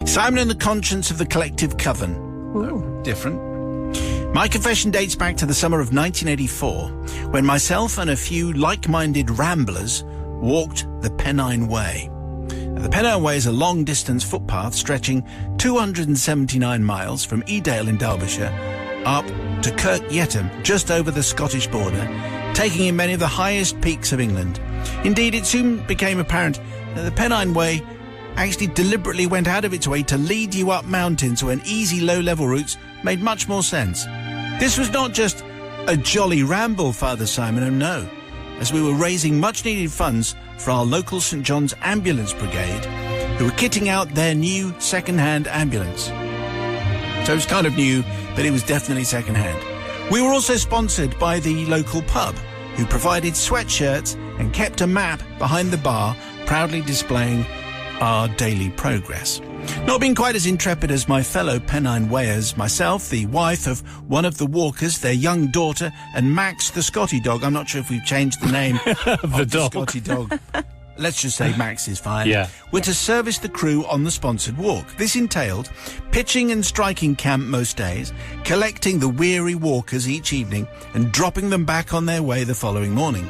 Simon and the Conscience of the Collective Coven. Ooh. Different. My confession dates back to the summer of 1984, when myself and a few like-minded ramblers walked the Pennine Way. Now, the Pennine Way is a long-distance footpath stretching 279 miles from Edale in Derbyshire up to Kirk Yetholm, just over the Scottish border, taking in many of the highest peaks of England. Indeed, it soon became apparent that the Pennine Way actually deliberately went out of its way to lead you up mountains when easy low-level routes made much more sense. This was not just a jolly ramble, Father Simon, oh no, as we were raising much-needed funds for our local St John's Ambulance Brigade, who were kitting out their new second-hand ambulance. So it was kind of new, but it was definitely second-hand. We were also sponsored by the local pub, who provided sweatshirts and kept a map behind the bar, proudly displaying our daily progress. Not being quite as intrepid as my fellow Pennine Wayers, myself, the wife of one of the walkers, their young daughter, and Max the Scotty dog. I'm not sure if we've changed the name of the dog. Scotty dog. Let's just say Max is fine. Yeah. Were to service the crew on the sponsored walk. This entailed pitching and striking camp most days, collecting the weary walkers each evening, and dropping them back on their way the following morning.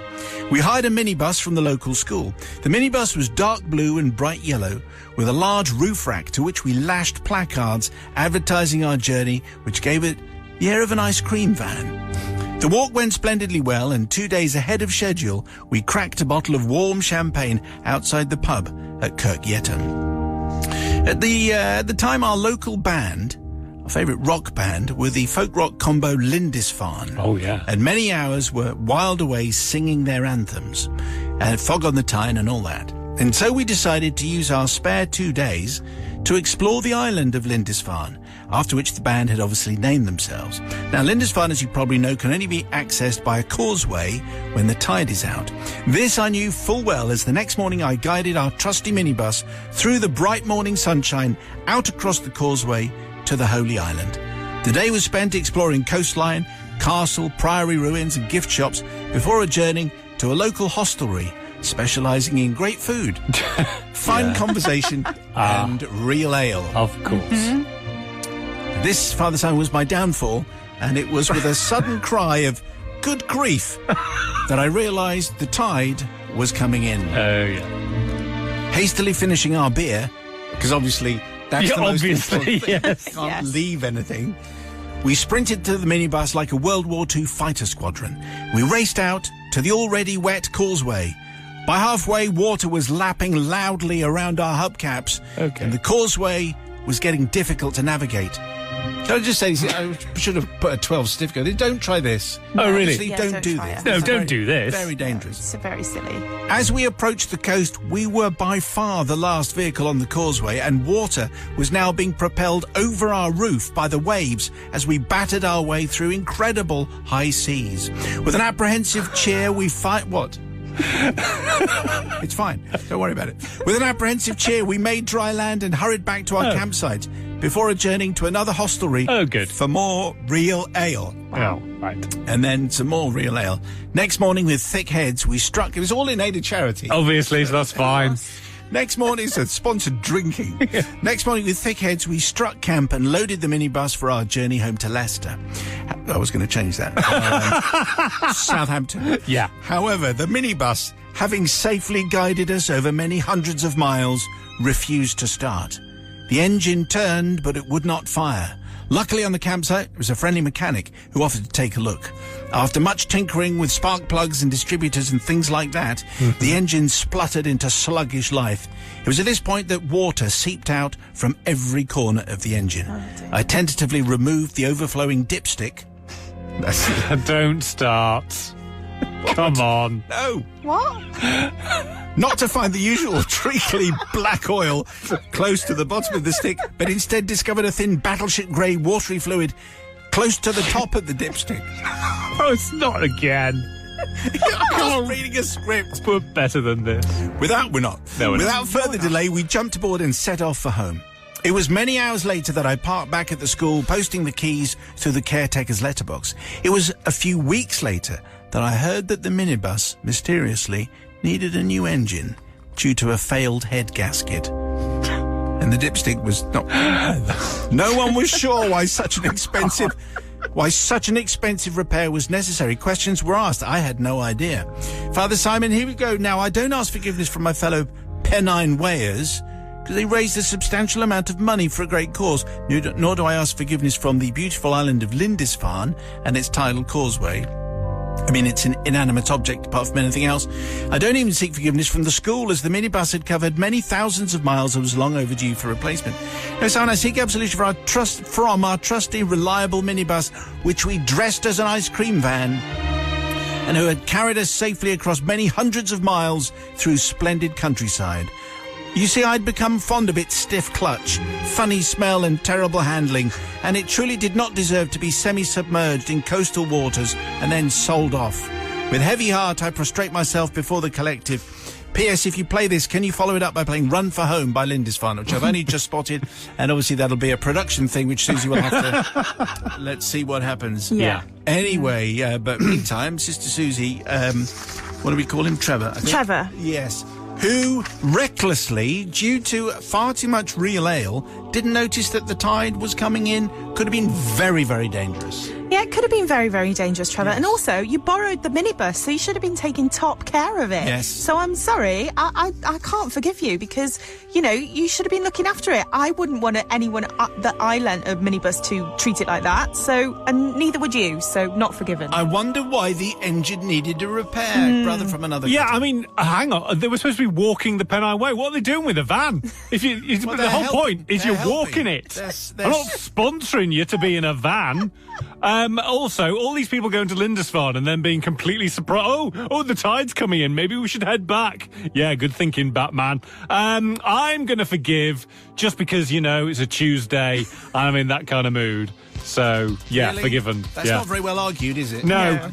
We hired a minibus from the local school. The minibus was dark blue and bright yellow, with a large roof rack to which we lashed placards advertising our journey, which gave it the air of an ice cream van. The walk went splendidly well, and 2 days ahead of schedule, we cracked a bottle of warm champagne outside the pub at Kirk Yetholm. At the time, our local band, our favourite rock band, were the folk rock combo Lindisfarne. Oh, yeah. And many hours were whiled away singing their anthems, and Fog on the Tyne and all that. And so we decided to use our spare 2 days to explore the island of Lindisfarne, after which the band had obviously named themselves. Now, Lindisfarne, as you probably know, can only be accessed by a causeway when the tide is out. This I knew full well, as the next morning I guided our trusty minibus through the bright morning sunshine, out across the causeway to the Holy Island. The day was spent exploring coastline, castle, priory ruins and gift shops before adjourning to a local hostelry specialising in great food, fine conversation and real ale. Of course. Mm-hmm. This, Father Simon, was my downfall, and it was with a sudden cry of good grief that I realised the tide was coming in. Oh, yeah. Hastily finishing our beer, because obviously that's the most obviously, important thing. yes. Can't leave anything. We sprinted to the minibus like a World War II fighter squadron. We raced out to the already wet causeway. By halfway, water was lapping loudly around our hubcaps, and the causeway was getting difficult to navigate. Can I just say, I should have put a 12 certificate. Don't try this. Oh, really? Honestly, don't do this. No, don't do this. Very dangerous. It's very silly. As we approached the coast, we were by far the last vehicle on the causeway, and water was now being propelled over our roof by the waves as we battered our way through incredible high seas. With an apprehensive cheer, we What? It's fine. Don't worry about it. With an apprehensive cheer, we made dry land and hurried back to our campsite before adjourning to another hostelry for more real ale. Oh, right. And then some more real ale. Next morning, with thick heads, we struck... It was all in aid of charity. Obviously, so that's fine. Next morning, so sponsored drinking. Next morning, with thick heads, we struck camp and loaded the minibus for our journey home to Leicester. I was going to change that. Southampton. Yeah. However, the minibus, having safely guided us over many hundreds of miles, refused to start. The engine turned, but it would not fire. Luckily, on the campsite, there was a friendly mechanic who offered to take a look. After much tinkering with spark plugs and distributors and things like that, the engine spluttered into sluggish life. It was at this point that water seeped out from every corner of the engine. I tentatively removed the overflowing dipstick. Don't start. Come on. No. What? Not to find the usual treacly black oil close to the bottom of the stick, but instead discovered a thin battleship grey watery fluid close to the top of the dipstick. Oh, it's not again. I was reading a script. We're better than this. We're not. No, Without further delay, we jumped aboard and set off for home. It was many hours later that I parked back at the school, posting the keys through the caretaker's letterbox. It was a few weeks later that I heard that the minibus, mysteriously, needed a new engine due to a failed head gasket. And the dipstick was not... No one was sure why such an expensive repair was necessary. Questions were asked. I had no idea. Father Simon, here we go. Now, I don't ask forgiveness from my fellow Pennine Wayers, because they raised a substantial amount of money for a great cause. Nor do I ask forgiveness from the beautiful island of Lindisfarne and its tidal causeway. I mean, it's an inanimate object apart from anything else. I don't even seek forgiveness from the school, as the minibus had covered many thousands of miles and was long overdue for replacement. No, Simon, I seek absolution from our trusty, reliable minibus, which we dressed as an ice cream van, and who had carried us safely across many hundreds of miles through splendid countryside. You see, I'd become fond of its stiff clutch, funny smell and terrible handling, and it truly did not deserve to be semi-submerged in coastal waters and then sold off. With heavy heart, I prostrate myself before the collective. P.S. If you play this, can you follow it up by playing Run for Home by Lindisfarne, which I've only just spotted, and obviously that'll be a production thing, which Susie will have to... Let's see what happens. Yeah. Anyway, but meantime, Sister Susie, what do we call him? Trevor, I think? Trevor. Yes. Who recklessly, due to far too much real ale, didn't notice that the tide was coming in. Could have been very, very dangerous. Yeah, it could have been very, very dangerous, Trevor. Yes. And also, you borrowed the minibus, so you should have been taking top care of it. Yes. So I'm sorry, I can't forgive you because, you know, you should have been looking after it. I wouldn't want anyone that I lent a minibus to treat it like that. So, and neither would you. So, not forgiven. I wonder why the engine needed a repair, brother from another country. Yeah, I mean, hang on. They were supposed to be walking the Pennine Way. What are they doing with a van? If Well, the whole point is you're helping. walking it. They're I'm not sponsoring you to be in a van. Also, all these people going to Lindisfarne and then being completely surprised. Oh, the tide's coming in. Maybe we should head back. Yeah, good thinking, Batman. I'm going to forgive just because, you know, it's a Tuesday. I'm in that kind of mood. So, yeah, Really? forgiven. That's yeah. not very well argued, is it? No.